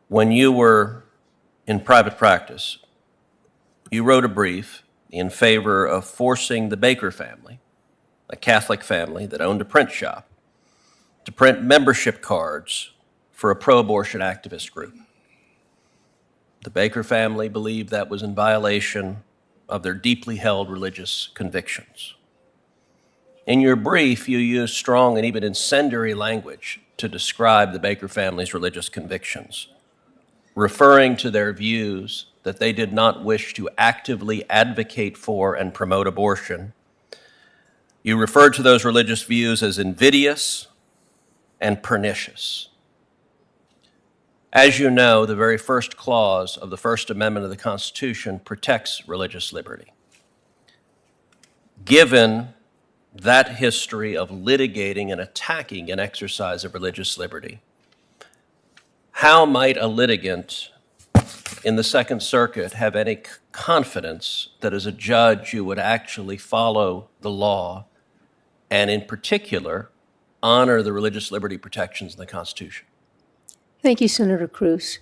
When you were in private practice, you wrote a brief in favor of forcing the Baker family, a Catholic family that owned a print shop, to print membership cards for a pro-abortion activist group. The Baker family believed that was in violation of their deeply held religious convictions. In your brief, you used strong and even incendiary language to describe the Baker family's religious convictions, referring to their views that they did not wish to actively advocate for and promote abortion. You referred to those religious views as invidious and pernicious. As you know, the very first clause of the First Amendment of the Constitution protects religious liberty. Given that history of litigating and attacking an exercise of religious liberty, how might a litigant in the Second Circuit have any confidence that as a judge you would actually follow the law and in particular honor the religious liberty protections in the Constitution? Thank you, Senator Cruz.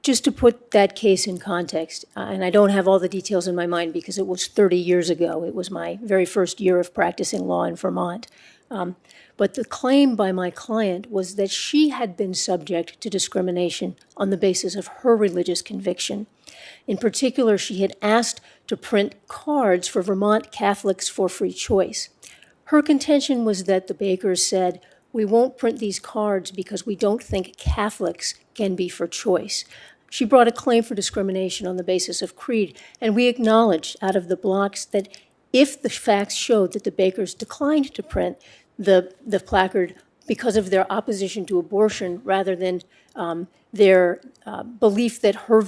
Just to put that case in context, and I don't have all the details in my mind because it was 30 years ago. It was my very first year of practicing law in Vermont. But the claim by my client was that she had been subject to discrimination on the basis of her religious conviction. In particular, she had asked to print cards for Vermont Catholics for free choice. Her contention was that the Bakers said, "We won't print these cards because we don't think Catholics can be for choice." She brought a claim for discrimination on the basis of creed, and we acknowledged out of the blocks that if the facts showed that the Bakers declined to print the placard because of their opposition to abortion rather than their belief that her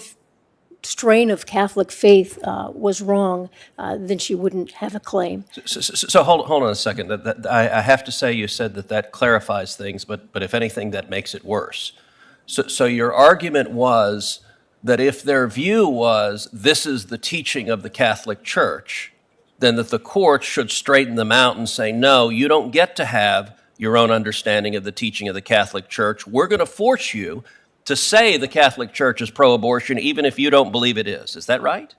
strain of Catholic faith was wrong, then she wouldn't have a claim. So hold on a second. I have to say you said that clarifies things, but if anything, that makes it worse. So your argument was that if their view was this is the teaching of the Catholic Church, then that the court should straighten them out and say, no, you don't get to have your own understanding of the teaching of the Catholic Church. We're going to force you to say the Catholic Church is pro-abortion even if you don't believe it is. Is that right?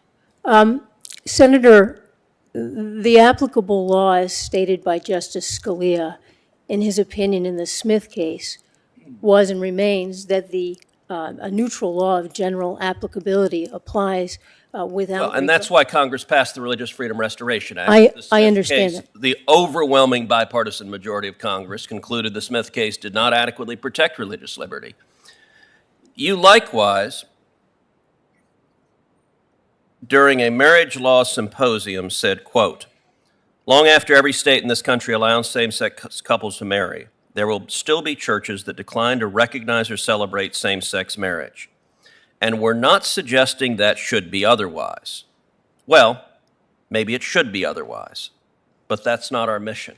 Senator, the applicable law as stated by Justice Scalia in his opinion in the Smith case was and remains that a neutral law of general applicability applies without... and that's why Congress passed the Religious Freedom Restoration Act. I understand that. The overwhelming bipartisan majority of Congress concluded the Smith case did not adequately protect religious liberty. You likewise, during a marriage law symposium, said, quote, "Long after every state in this country allows same-sex couples to marry, there will still be churches that decline to recognize or celebrate same-sex marriage. And we're not suggesting that should be otherwise." Well, maybe it should be otherwise, but that's not our mission.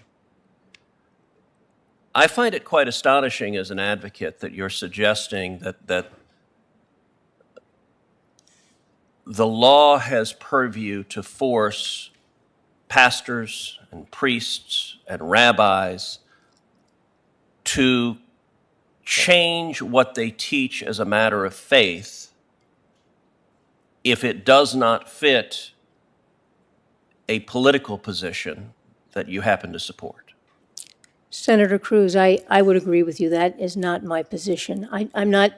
I find it quite astonishing as an advocate that you're suggesting that the law has purview to force pastors and priests and rabbis to change what they teach as a matter of faith if it does not fit a political position that you happen to support. Senator Cruz, I would agree with you. That is not my position. I'm not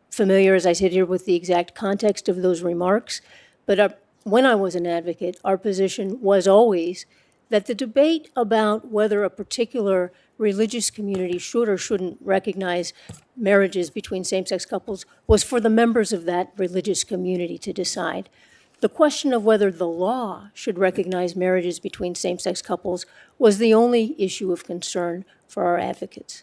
familiar, as I sit here, with the exact context of those remarks, but when I was an advocate, our position was always that the debate about whether a particular religious community should or shouldn't recognize marriages between same-sex couples was for the members of that religious community to decide. The question of whether the law should recognize marriages between same-sex couples was the only issue of concern for our advocates.